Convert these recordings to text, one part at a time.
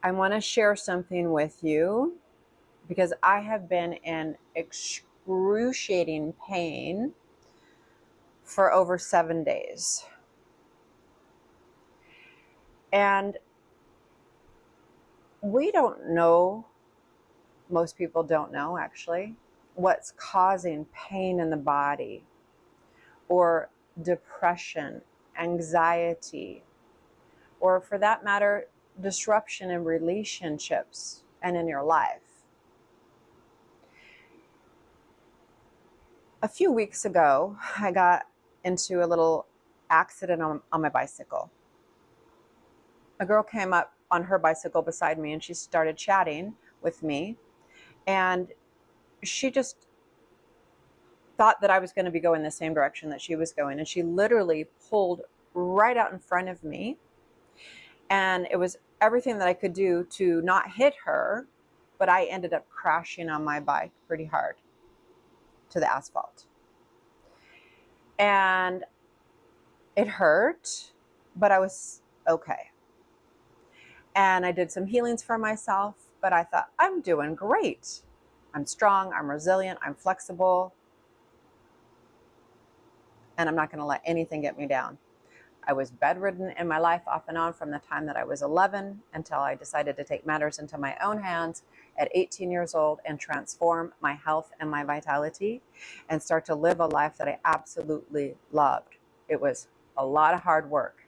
I want to share something with you because I have been in excruciating pain for over 7 days. And we don't know, most people don't know actually, what's causing pain in the body or depression, anxiety, or for that matter, disruption in relationships and in your life. A few weeks ago, I got into a little accident on my bicycle. A girl came up on her bicycle beside me and she started chatting with me, and she just thought that I was going to be going the same direction that she was going, and she literally pulled right out in front of me, and it was everything that I could do to not hit her, but I ended up crashing on my bike pretty hard to the asphalt. And it hurt, but I was okay. And I did some healings for myself, but I thought, I'm doing great. I'm strong, I'm resilient, I'm flexible, and I'm not going to let anything get me down. I was bedridden in my life off and on from the time that I was 11 until I decided to take matters into my own hands at 18 years old and transform my health and my vitality and start to live a life that I absolutely loved. It was a lot of hard work.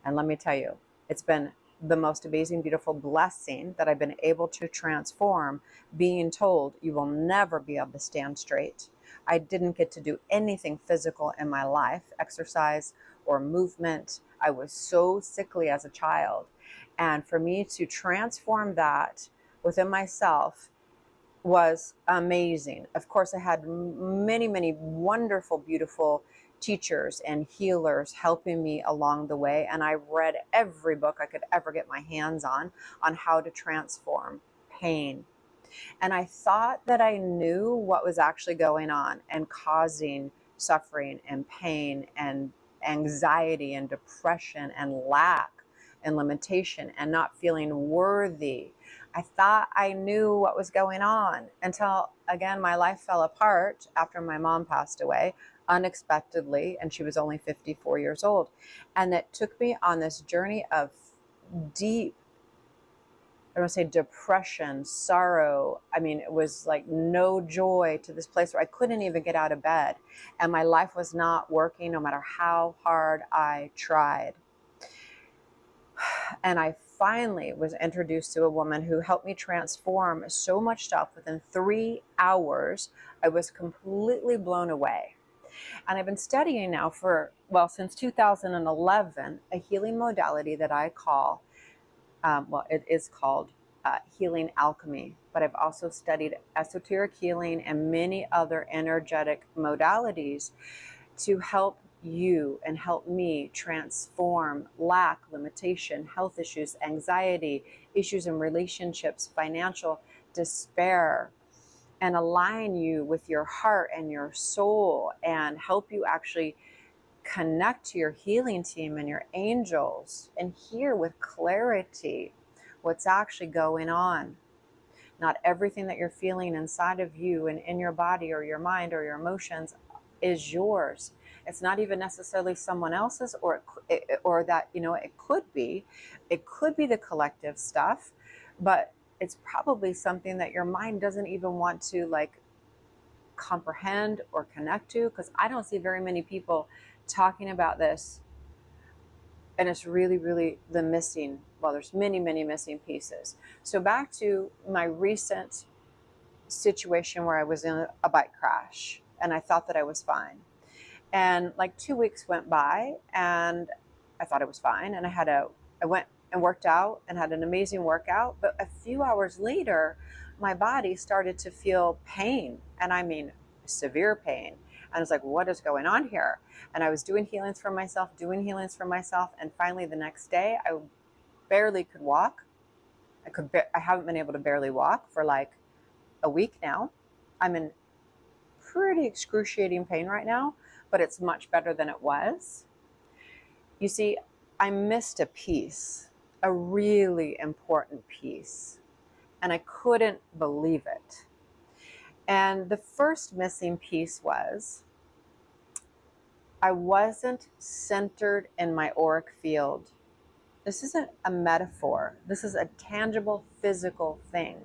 And let me tell you, it's been the most amazing, beautiful blessing that I've been able to transform, being told you will never be able to stand straight. I didn't get to do anything physical in my life, exercise or movement. I was so sickly as a child. And for me to transform that within myself was amazing. Of course, I had many, many wonderful, beautiful teachers and healers helping me along the way. And I read every book I could ever get my hands on how to transform pain. And I thought that I knew what was actually going on and causing suffering and pain and anxiety and depression and lack and limitation and not feeling worthy. I thought I knew what was going on until, again, my life fell apart after my mom passed away unexpectedly, and she was only 54 years old. And it took me on this journey of deep, I don't want to say depression, sorrow. I mean, it was like no joy, to this place where I couldn't even get out of bed. And my life was not working no matter how hard I tried. And I finally was introduced to a woman who helped me transform so much stuff within 3 hours. I was completely blown away. And I've been studying now since 2011, a healing modality that I call, it is called Healing Alchemy. But I've also studied esoteric healing and many other energetic modalities to help you and help me transform lack, limitation, health issues, anxiety, issues in relationships, financial despair, and align you with your heart and your soul and help you actually connect to your healing team and your angels and hear with clarity what's actually going on. Not everything that you're feeling inside of you and in your body or your mind or your emotions is yours. It's not even necessarily someone else's, or that, it could be the collective stuff, but it's probably something that your mind doesn't even want to comprehend or connect to, because I don't see very many people talking about this. And it's really, really there's many, many missing pieces. So back to my recent situation where I was in a bike crash and I thought that I was fine. And 2 weeks went by and I thought it was fine. And I went and worked out and had an amazing workout. But a few hours later, my body started to feel pain. And I mean, severe pain. And I was like, what is going on here? And I was doing healings for myself. And finally the next day, I barely could walk. I haven't been able to barely walk for a week now. I'm in pretty excruciating pain right now, but it's much better than it was. You see, I missed a piece. a really important piece, and I couldn't believe it. And the first missing piece was I wasn't centered in my auric field. This isn't a metaphor. This is a tangible physical thing.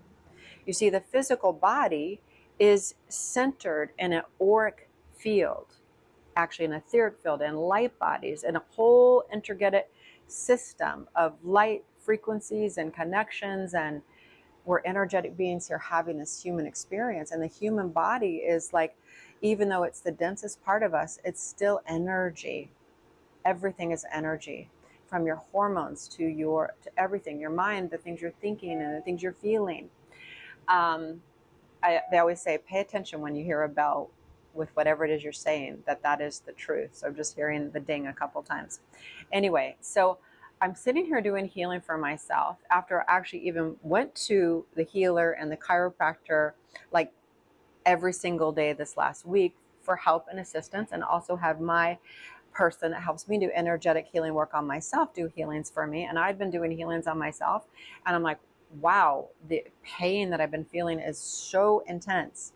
You see, the physical body is centered in an auric field, actually an etheric field, and light bodies, and a whole integrated system of light frequencies and connections, and we're energetic beings here having this human experience. And the human body is like, even though it's the densest part of us, it's still energy. Everything is energy, from your hormones to everything, your mind, the things you're thinking and the things you're feeling. They always say, pay attention when you hear a bell with whatever it is you're saying, that is the truth. So I'm just hearing the ding a couple times. Anyway, so I'm sitting here doing healing for myself after I actually even went to the healer and the chiropractor like every single day this last week for help and assistance, and also have my person that helps me do energetic healing work on myself do healings for me. And I've been doing healings on myself, and I'm like, wow, the pain that I've been feeling is so intense.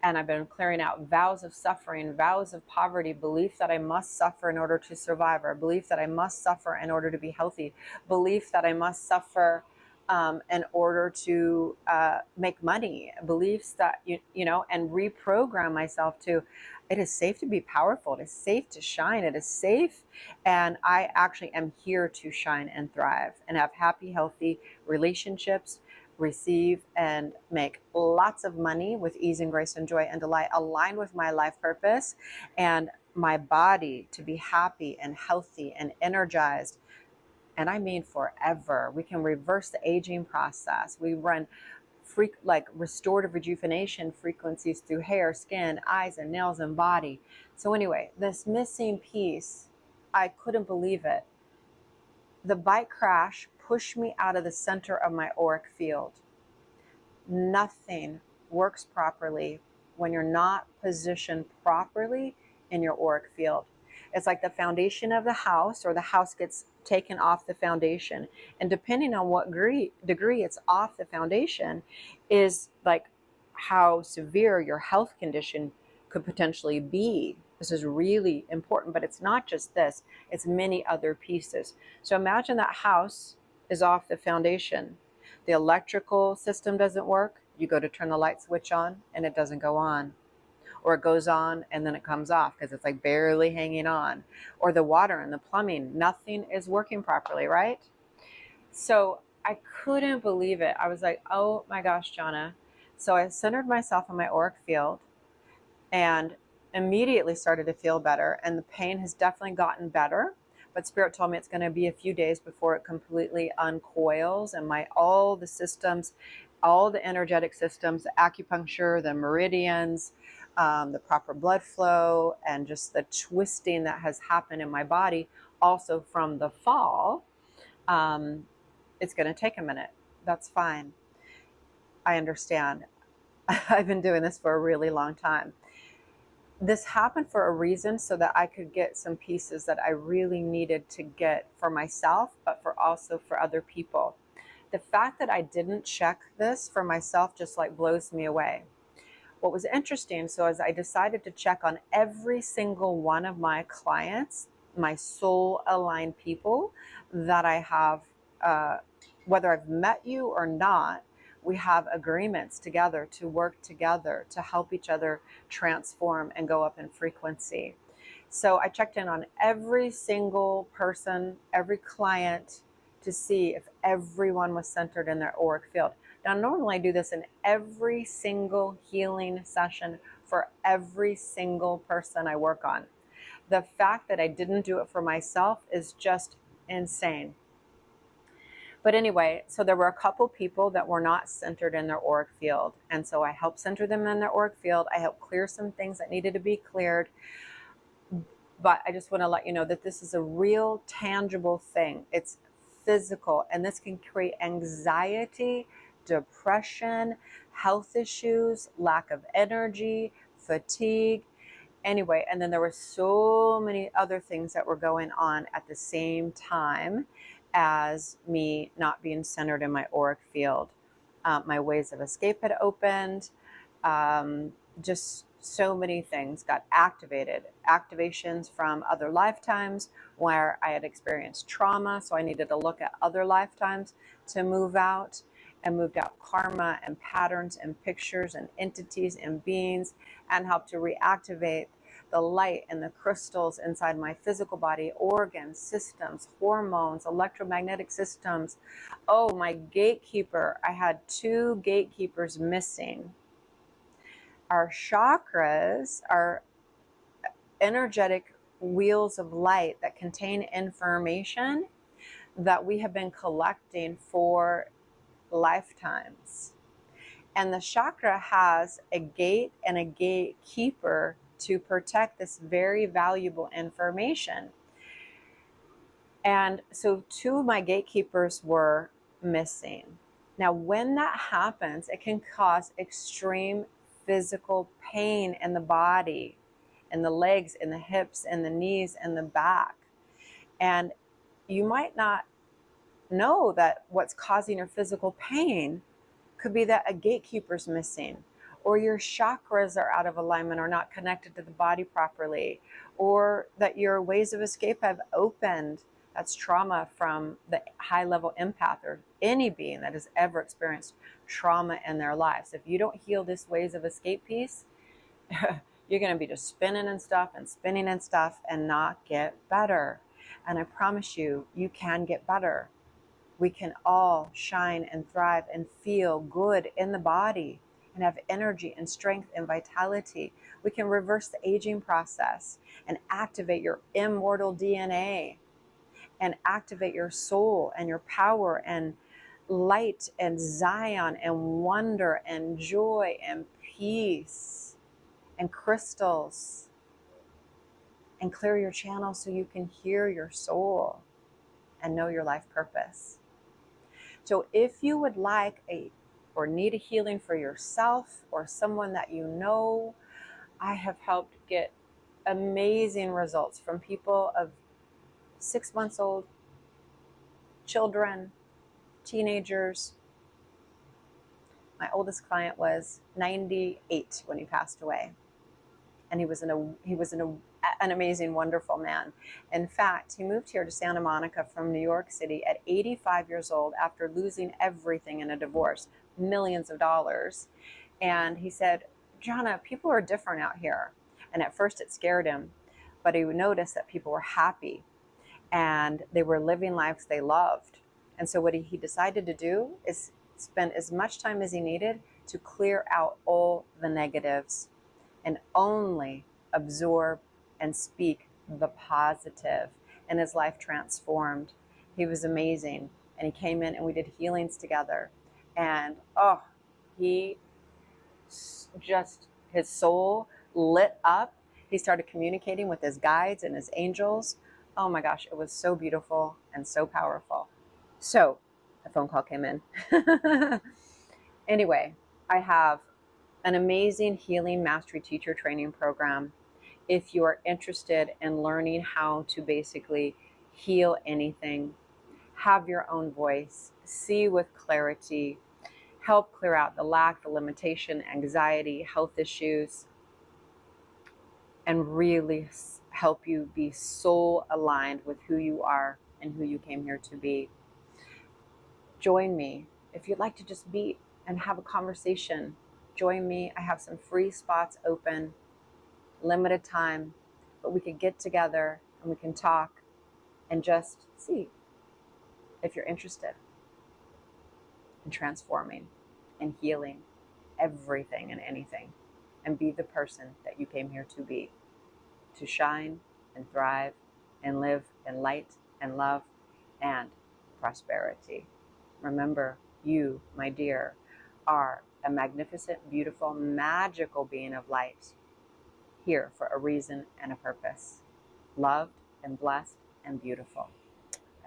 And I've been clearing out vows of suffering, vows of poverty, belief that I must suffer in order to survive, or belief that I must suffer in order to be healthy, belief that I must suffer in order to make money, beliefs that, and reprogram myself to, it is safe to be powerful. It is safe to shine. It is safe. And I actually am here to shine and thrive and have happy, healthy relationships, receive and make lots of money with ease and grace and joy and delight, aligned with my life purpose, and my body to be happy and healthy and energized. And I mean forever. We can reverse the aging process. We run like restorative rejuvenation frequencies through hair, skin, eyes, and nails and body. So anyway, this missing piece, I couldn't believe it. The bike crash pushed me out of the center of my auric field. Nothing works properly when you're not positioned properly in your auric field. It's like the foundation of the house, or the house gets taken off the foundation. And depending on what degree it's off the foundation is like how severe your health condition could potentially be. This is really important, but it's not just this, it's many other pieces. So imagine that house is off the foundation. The electrical system doesn't work. You go to turn the light switch on and it doesn't go on. Or it goes on and then it comes off because it's like barely hanging on. Or the water and the plumbing, nothing is working properly, right? So I couldn't believe it. I was like, oh my gosh, Johnna. So I centered myself in my auric field and immediately started to feel better. And the pain has definitely gotten better. But Spirit told me it's going to be a few days before it completely uncoils, and all the systems, all the energetic systems, the acupuncture, the meridians, the proper blood flow, and just the twisting that has happened in my body, also from the fall. It's going to take a minute. That's fine. I understand. I've been doing this for a really long time. This happened for a reason, so that I could get some pieces that I really needed to get for myself, but also for other people. The fact that I didn't check this for myself just like blows me away. What was interesting, so as I decided to check on every single one of my clients, my soul aligned people that I have, whether I've met you or not, we have agreements together to work together to help each other transform and go up in frequency. So I checked in on every single person, every client, to see if everyone was centered in their auric field. Now, normally I do this in every single healing session for every single person I work on. The fact that I didn't do it for myself is just insane. But anyway, so there were a couple people that were not centered in their auric field. And so I helped center them in their auric field. I helped clear some things that needed to be cleared. But I just want to let you know that this is a real tangible thing. It's physical, and this can create anxiety, depression, health issues, lack of energy, fatigue. Anyway, and then there were so many other things that were going on at the same time. as me not being centered in my auric field. My ways of escape had opened. Just so many things got activated. Activations from other lifetimes where I had experienced trauma. So I needed to look at other lifetimes to move out, and moved out karma and patterns and pictures and entities and beings, and helped to reactivate the light and the crystals inside my physical body, organs, systems, hormones, electromagnetic systems. Oh, my gatekeeper. I had 2 gatekeepers missing. Our chakras are energetic wheels of light that contain information that we have been collecting for lifetimes. And the chakra has a gate and a gatekeeper to protect this very valuable information. And so 2 of my gatekeepers were missing. Now, when that happens, it can cause extreme physical pain in the body, in the legs, in the hips, in the knees, in the back. And you might not know that what's causing your physical pain could be that a gatekeeper's missing, or your chakras are out of alignment or not connected to the body properly, or that your ways of escape have opened. That's trauma from the high-level empath, or any being that has ever experienced trauma in their lives. If you don't heal this ways of escape piece, you're going to be just spinning and stuff and not get better. And I promise you, you can get better. We can all shine and thrive and feel good in the body and have energy and strength and vitality. We can reverse the aging process and activate your immortal DNA and activate your soul and your power and light and Zion and wonder and joy and peace and crystals, and clear your channel so you can hear your soul and know your life purpose. So if you would like or need a healing for yourself or someone that you know, I have helped get amazing results from people of 6 months old, children, teenagers. My oldest client was 98 when he passed away, and he was an amazing, wonderful man. In fact, he moved here to Santa Monica from New York City at 85 years old after losing everything in a divorce, millions of dollars. And he said, Johnna, people are different out here. And at first it scared him, but he noticed that people were happy and they were living lives they loved. And so what he decided to do is spend as much time as he needed to clear out all the negatives and only absorb and speak the positive. And his life transformed. He was amazing. And he came in and we did healings together. And he just, his soul lit up. He started communicating with his guides and his angels. Oh my gosh, it was so beautiful and so powerful. So a phone call came in. Anyway, I have an amazing healing mastery teacher training program. If you are interested in learning how to basically heal anything, have your own voice, see with clarity, help clear out the lack, the limitation, anxiety, health issues, and really help you be soul aligned with who you are and who you came here to be. Join me. If you'd like to just be and have a conversation, join me. I have some free spots open, limited time, but we can get together and we can talk and just see if you're interested in transforming and healing everything and anything, and be the person that you came here to be, to shine and thrive and live in light and love and prosperity. Remember, you, my dear, are a magnificent, beautiful, magical being of light, here for a reason and a purpose. Loved and blessed and beautiful.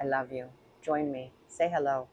I love you. Join me. Say hello.